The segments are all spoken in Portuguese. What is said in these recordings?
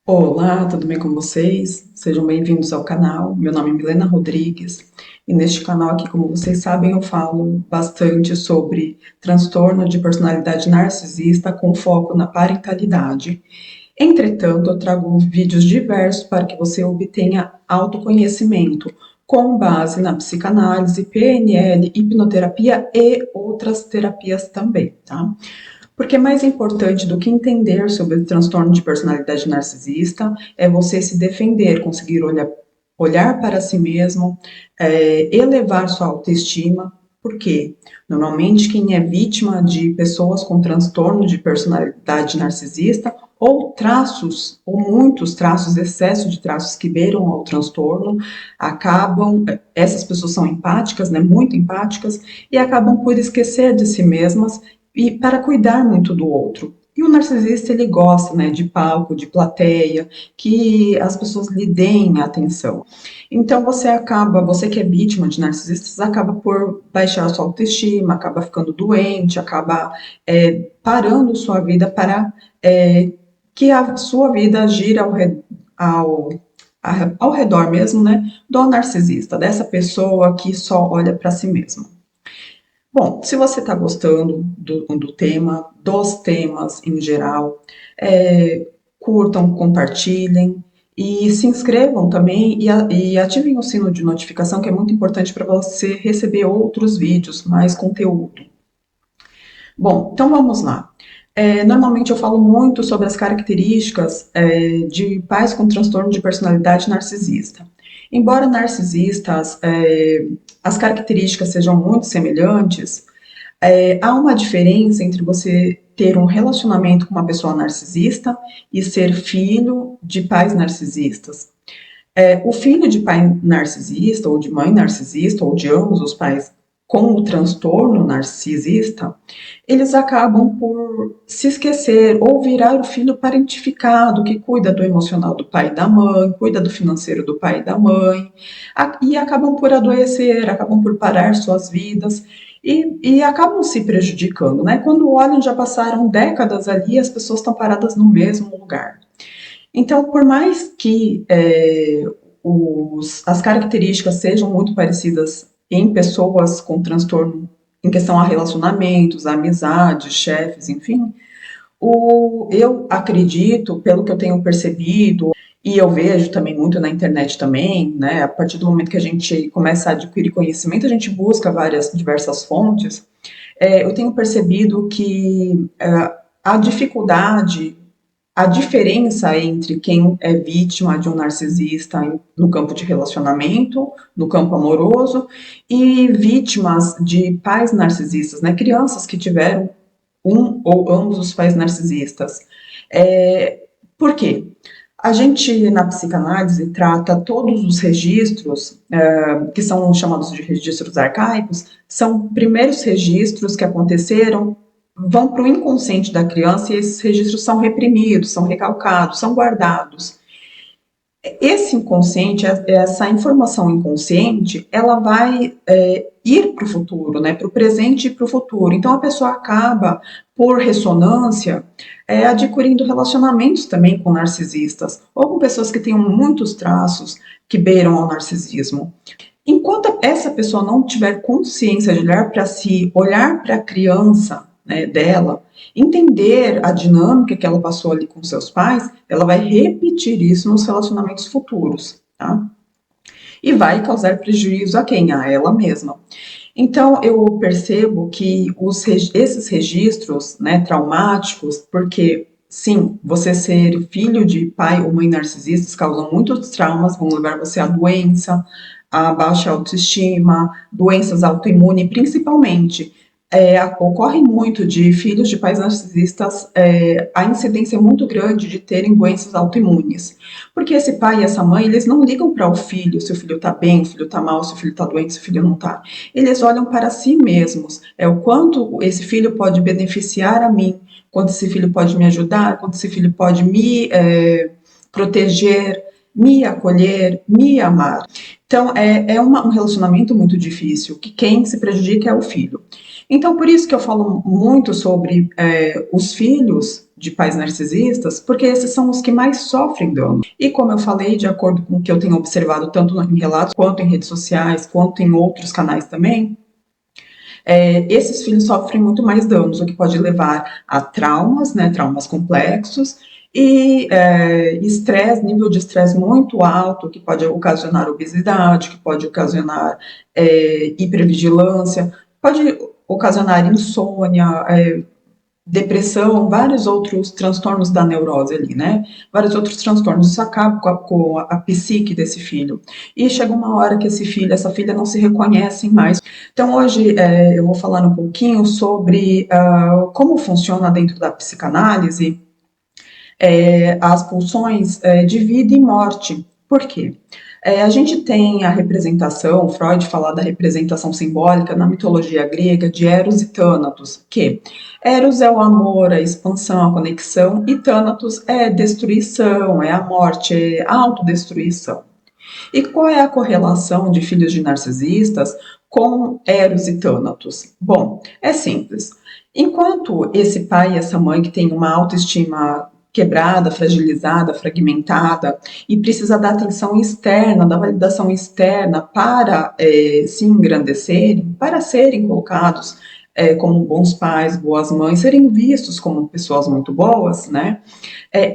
Olá, tudo bem com vocês? Sejam bem-vindos ao canal. Meu nome é Milena Rodrigues e neste canal aqui, como vocês sabem, eu falo bastante sobre transtorno de personalidade narcisista com foco na parentalidade. Entretanto, eu trago vídeos diversos para que você obtenha autoconhecimento com base na psicanálise, PNL, hipnoterapia e outras terapias também, tá? Porque mais importante do que entender sobre o transtorno de personalidade narcisista é você se defender, conseguir olhar para si mesmo, elevar sua autoestima. Por quê? Normalmente, quem é vítima de pessoas com transtorno de personalidade narcisista ou traços, ou muitos traços, excesso de traços que beiram ao transtorno, essas pessoas são empáticas, né, muito empáticas, e acabam por esquecer de si mesmas e para cuidar muito do outro. E o narcisista, ele gosta, né, de palco, de plateia, que as pessoas lhe deem atenção. Então você que é vítima de narcisistas, acaba por baixar sua autoestima, acaba ficando doente, acaba parando sua vida para que a sua vida gira ao, ao redor mesmo, né, do narcisista, dessa pessoa que só olha para si mesma. Bom, se você está gostando do tema, dos temas em geral, curtam, compartilhem e se inscrevam também e ativem o sino de notificação, que é muito importante para você receber outros vídeos, mais conteúdo. Bom, então vamos lá. Normalmente eu falo muito sobre as características de pais com transtorno de personalidade narcisista. Embora narcisistas, as características sejam muito semelhantes, há uma diferença entre você ter um relacionamento com uma pessoa narcisista e ser filho de pais narcisistas. O filho de pai narcisista, ou de mãe narcisista, ou de ambos os pais com o transtorno narcisista, eles acabam por se esquecer ou virar o filho parentificado, que cuida do emocional do pai e da mãe, cuida do financeiro do pai e da mãe, e acabam por adoecer, acabam por parar suas vidas e acabam se prejudicando, né? Quando olham, já passaram décadas ali, as pessoas estão paradas no mesmo lugar. Então, por mais que as características sejam muito parecidas em pessoas com transtorno em questão a relacionamentos, a amizades, chefes, enfim, eu acredito, pelo que eu tenho percebido, e eu vejo também muito na internet também, né? A partir do momento que a gente começa a adquirir conhecimento, a gente busca diversas fontes. Eu tenho percebido que a dificuldade, a diferença entre quem é vítima de um narcisista no campo de relacionamento, no campo amoroso, e vítimas de pais narcisistas, né? Crianças que tiveram um ou ambos os pais narcisistas. Por quê? A gente, na psicanálise, trata todos os registros, que são chamados de registros arcaicos, são primeiros registros que aconteceram, vão para o inconsciente da criança e esses registros são reprimidos, são recalcados, são guardados. Esse inconsciente, essa informação inconsciente, ela vai ir para o futuro, né, para o presente e para o futuro. Então a pessoa acaba, por ressonância, adquirindo relacionamentos também com narcisistas, ou com pessoas que tenham muitos traços que beiram ao narcisismo. Enquanto essa pessoa não tiver consciência de olhar para si, olhar para a criança, né, dela, entender a dinâmica que ela passou ali com seus pais, ela vai repetir isso nos relacionamentos futuros, tá? E vai causar prejuízo a quem? A ela mesma. Então, eu percebo que esses registros, né, traumáticos, porque sim, você ser filho de pai ou mãe narcisistas causam muitos traumas, vão levar você à doença, a baixa autoestima, doenças autoimunes, principalmente. Ocorre muito de filhos de pais narcisistas, a incidência é muito grande de terem doenças autoimunes. Porque esse pai e essa mãe, eles não ligam para o filho, se o filho está bem, se o filho está mal, se o filho está doente, se o filho não está. Eles olham para si mesmos. É o quanto esse filho pode beneficiar a mim, quanto esse filho pode me ajudar, quanto esse filho pode me proteger, me acolher, me amar. Então, um relacionamento muito difícil, que quem se prejudica é o filho. Então, por isso que eu falo muito sobre os filhos de pais narcisistas, porque esses são os que mais sofrem dano. E como eu falei, de acordo com o que eu tenho observado tanto em relatos, quanto em redes sociais, quanto em outros canais também, esses filhos sofrem muito mais danos, o que pode levar a traumas, né, traumas complexos, e estresse, nível de estresse muito alto, que pode ocasionar obesidade, que pode ocasionar hipervigilância, pode ocasionar insônia, depressão, vários outros transtornos da neurose ali, né? Vários outros transtornos. Isso acaba com a psique desse filho. E chega uma hora que esse filho, essa filha não se reconhecem mais. Então, hoje eu vou falar um pouquinho sobre como funciona dentro da psicanálise as pulsões de vida e morte. Por quê? A gente tem a representação, Freud fala da representação simbólica na mitologia grega de Eros e Thanatos, que Eros é o amor, a expansão, a conexão, e Thanatos é destruição, é a morte, é a autodestruição. E qual é a correlação de filhos de narcisistas com Eros e Thanatos? Bom, é simples. Enquanto esse pai e essa mãe que tem uma autoestima quebrada, fragilizada, fragmentada e precisa da atenção externa, da validação externa para se engrandecerem, para serem colocados como bons pais, boas mães, serem vistos como pessoas muito boas, né?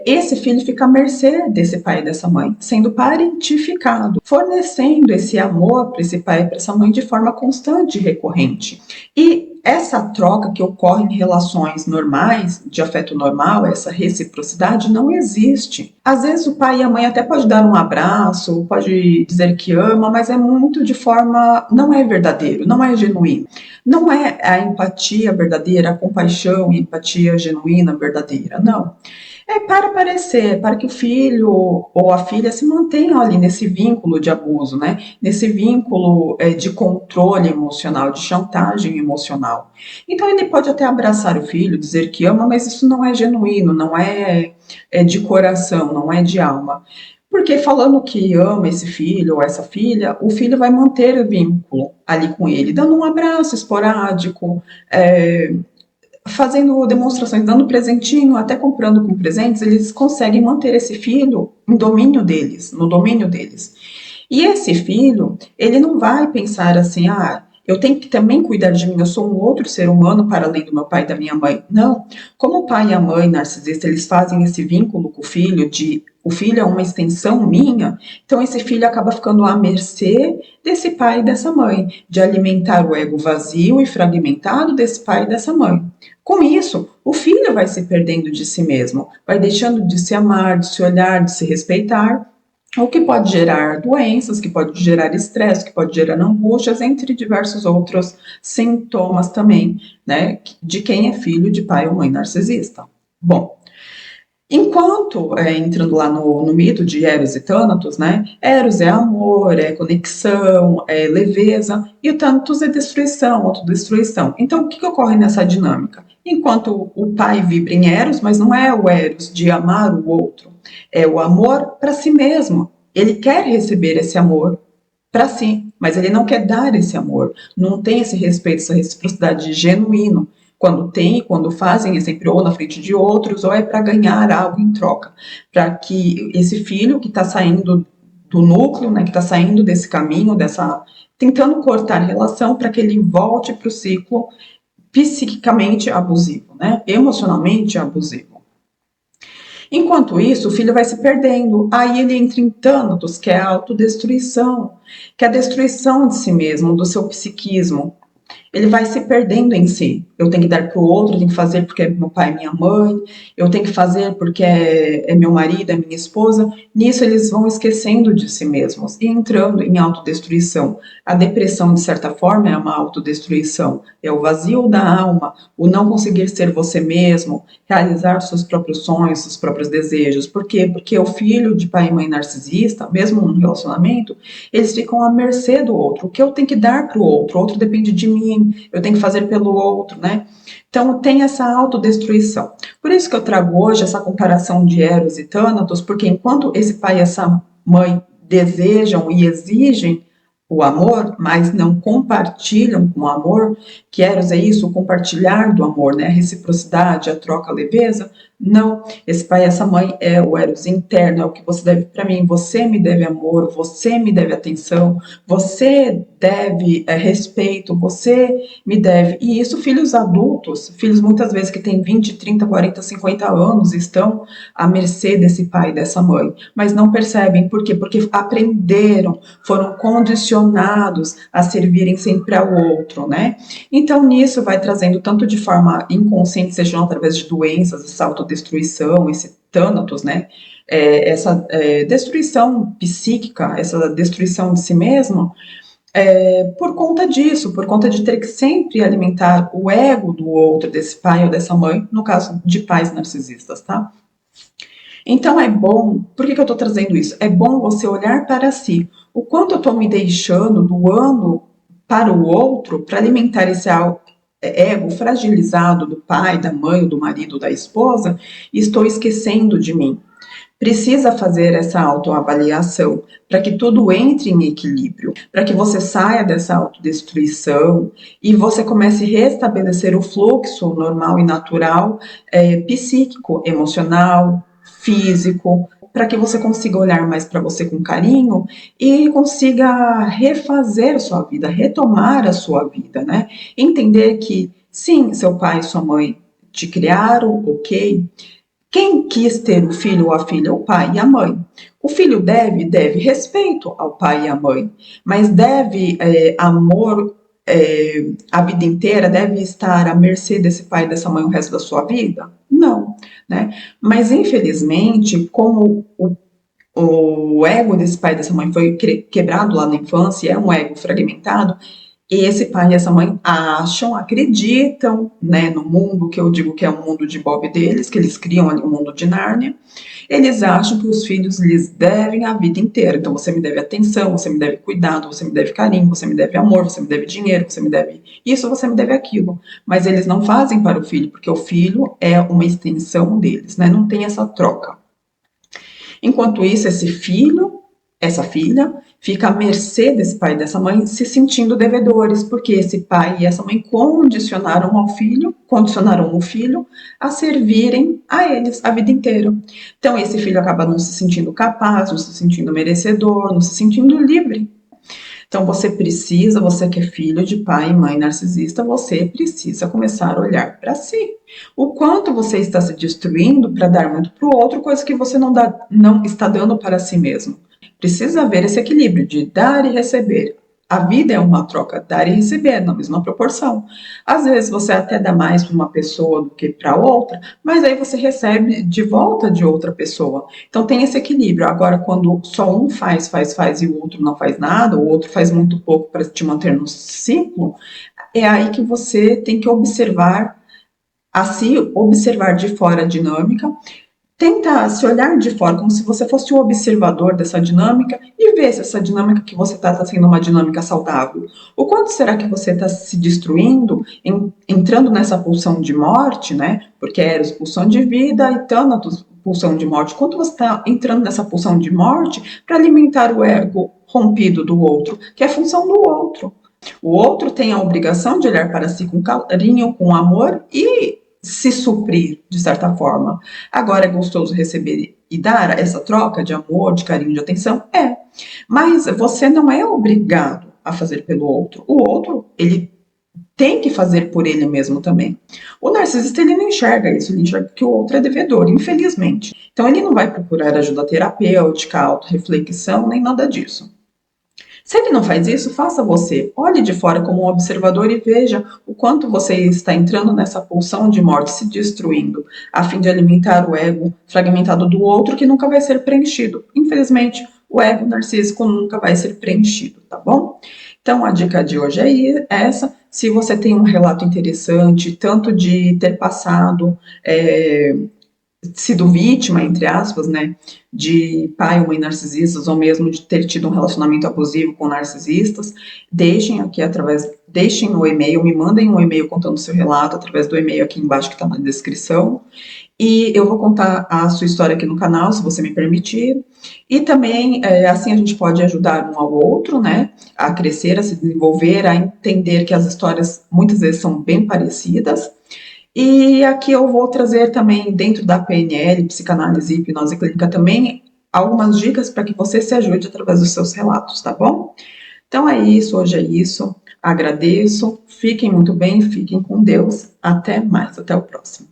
Esse filho fica à mercê desse pai e dessa mãe, sendo parentificado, fornecendo esse amor para esse pai e para essa mãe de forma constante e recorrente. E essa troca que ocorre em relações normais, de afeto normal, essa reciprocidade, não existe. Às vezes o pai e a mãe até pode dar um abraço, pode dizer que ama, mas é muito de forma, não é verdadeiro, não é genuíno. Não é a empatia verdadeira, a compaixão e empatia genuína verdadeira, não. Para parecer, para que o filho ou a filha se mantenham ali nesse vínculo de abuso, né? Nesse vínculo de controle emocional, de chantagem emocional. Então ele pode até abraçar o filho, dizer que ama, mas isso não é genuíno, não é de coração, não é de alma. Porque falando que ama esse filho ou essa filha, o filho vai manter o vínculo ali com ele, dando um abraço esporádico, fazendo demonstrações, dando presentinho, até comprando com presentes, eles conseguem manter esse filho em domínio deles, no domínio deles. E esse filho, ele não vai pensar assim, eu tenho que também cuidar de mim, eu sou um outro ser humano para além do meu pai e da minha mãe. Não. Como o pai e a mãe narcisista, eles fazem esse vínculo com o filho de o filho é uma extensão minha, então esse filho acaba ficando à mercê desse pai e dessa mãe, de alimentar o ego vazio e fragmentado desse pai e dessa mãe. Com isso, o filho vai se perdendo de si mesmo, vai deixando de se amar, de se olhar, de se respeitar, o que pode gerar doenças, que pode gerar estresse, que pode gerar angústias, entre diversos outros sintomas também, né, de quem é filho de pai ou mãe narcisista. Bom, enquanto, entrando lá no mito de Eros e Thanatos, né? Eros é amor, é conexão, é leveza, e o Thanatos é destruição, autodestruição. Então, o que ocorre nessa dinâmica? Enquanto o pai vibra em Eros, mas não é o Eros de amar o outro, é o amor para si mesmo. Ele quer receber esse amor para si, mas ele não quer dar esse amor, não tem esse respeito, essa reciprocidade genuíno. Quando tem, quando fazem, é sempre ou na frente de outros, ou é para ganhar algo em troca, para que esse filho que está saindo do núcleo, né, que está saindo desse caminho, tentando cortar a relação, para que ele volte para o ciclo psiquicamente abusivo, né, emocionalmente abusivo. Enquanto isso, o filho vai se perdendo. Aí ele entra em Thanatos, que é a autodestruição, que é a destruição de si mesmo, do seu psiquismo. Ele vai se perdendo em si. Eu tenho que dar para o outro, eu tenho que fazer porque é meu pai e minha mãe, eu tenho que fazer porque é meu marido, é minha esposa. Nisso eles vão esquecendo de si mesmos e entrando em autodestruição. A depressão, de certa forma, é uma autodestruição. É o vazio da alma, o não conseguir ser você mesmo, realizar seus próprios sonhos, seus próprios desejos. Por quê? Porque o filho de pai e mãe narcisista, mesmo num relacionamento, eles ficam à mercê do outro. O que eu tenho que dar para o outro depende de mim, eu tenho que fazer pelo outro, né? Então tem essa autodestruição. Por isso que eu trago hoje essa comparação de Eros e Thanatos, porque enquanto esse pai e essa mãe desejam e exigem o amor, mas não compartilham com o amor, que Eros é isso, o compartilhar do amor, né? A reciprocidade, a troca, a leveza. Não, esse pai e essa mãe é o Eros interno, é o que você deve para mim. Você me deve amor, você me deve atenção, você deve respeito, você me deve. E isso, filhos adultos, filhos muitas vezes que têm 20, 30, 40, 50 anos, estão à mercê desse pai e dessa mãe, mas não percebem. Por quê? Porque aprenderam, foram condicionados a servirem sempre ao outro, né? Então, nisso vai trazendo tanto de forma inconsciente, seja através de doenças, essa autodestruição, esse thanatos, né? Essa destruição psíquica, essa destruição de si mesmo, por conta disso, por conta de ter que sempre alimentar o ego do outro, desse pai ou dessa mãe, no caso de pais narcisistas, tá? Então é bom, por que eu estou trazendo isso? É bom você olhar para si. O quanto eu estou me deixando, doando para o outro, para alimentar esse ego fragilizado do pai, da mãe, do marido, da esposa, e estou esquecendo de mim. Precisa fazer essa autoavaliação para que tudo entre em equilíbrio, para que você saia dessa autodestruição e você comece a restabelecer o fluxo normal e natural, psíquico, emocional, físico, para que você consiga olhar mais para você com carinho e consiga refazer a sua vida, retomar a sua vida, né? Entender que, sim, seu pai e sua mãe te criaram, ok? Quem quis ter o filho ou a filha é o pai e a mãe. O filho deve respeito ao pai e à mãe, mas deve amor a vida inteira, deve estar à mercê desse pai e dessa mãe o resto da sua vida? Não, né? Mas infelizmente, como o ego desse pai e dessa mãe foi quebrado lá na infância, é um ego fragmentado, e esse pai e essa mãe acham, acreditam, né, no mundo que eu digo que é o mundo de Bob deles, que eles criam ali o mundo de Nárnia. Eles acham que os filhos lhes devem a vida inteira. Então você me deve atenção, você me deve cuidado, você me deve carinho, você me deve amor, você me deve dinheiro, você me deve isso, você me deve aquilo. Mas eles não fazem para o filho, porque o filho é uma extensão deles, né? Não tem essa troca. Enquanto isso, esse filho, essa filha, fica à mercê desse pai e dessa mãe, se sentindo devedores, porque esse pai e essa mãe condicionaram o filho a servirem a eles a vida inteira. Então, esse filho acaba não se sentindo capaz, não se sentindo merecedor, não se sentindo livre. Então, você que é filho de pai e mãe narcisista, você precisa começar a olhar para si. O quanto você está se destruindo para dar muito para o outro, coisa que você não está dando para si mesmo. Precisa haver esse equilíbrio de dar e receber. A vida é uma troca, dar e receber, na mesma proporção. Às vezes você até dá mais para uma pessoa do que para outra, mas aí você recebe de volta de outra pessoa. Então tem esse equilíbrio. Agora, quando só um faz e o outro não faz nada, o outro faz muito pouco para te manter no ciclo, é aí que você tem que observar a se observar de fora a dinâmica. Tenta se olhar de fora, como se você fosse o observador dessa dinâmica e ver se essa dinâmica que você está sendo uma dinâmica saudável. O quanto será que você está se destruindo, entrando nessa pulsão de morte, né? Porque Eros, pulsão de vida, e Thanatos, pulsão de morte. Quanto você está entrando nessa pulsão de morte para alimentar o ego rompido do outro, que é a função do outro. O outro tem a obrigação de olhar para si com carinho, com amor e se suprir, de certa forma. Agora, é gostoso receber e dar essa troca de amor, de carinho, de atenção? É. Mas você não é obrigado a fazer pelo outro. O outro, ele tem que fazer por ele mesmo também. O narcisista, ele não enxerga isso, ele enxerga que o outro é devedor, infelizmente. Então, ele não vai procurar ajuda terapêutica, autorreflexão, nem nada disso. Se ele não faz isso, faça você. Olhe de fora como um observador e veja o quanto você está entrando nessa pulsão de morte, se destruindo, a fim de alimentar o ego fragmentado do outro que nunca vai ser preenchido. Infelizmente, o ego narcísico nunca vai ser preenchido, tá bom? Então, a dica de hoje é essa. Se você tem um relato interessante, tanto de ter passado sido vítima, entre aspas, né, de pai ou mãe narcisistas, ou mesmo de ter tido um relacionamento abusivo com narcisistas, deixem no e-mail, me mandem um e-mail contando o seu relato através do e-mail aqui embaixo que está na descrição, e eu vou contar a sua história aqui no canal, se você me permitir, e também, assim a gente pode ajudar um ao outro, né, a crescer, a se desenvolver, a entender que as histórias muitas vezes são bem parecidas, E aqui eu vou trazer também, dentro da PNL, psicanálise e hipnose clínica também, algumas dicas para que você se ajude através dos seus relatos, tá bom? Então é isso, hoje é isso. Agradeço, fiquem muito bem, fiquem com Deus. Até mais, até o próximo.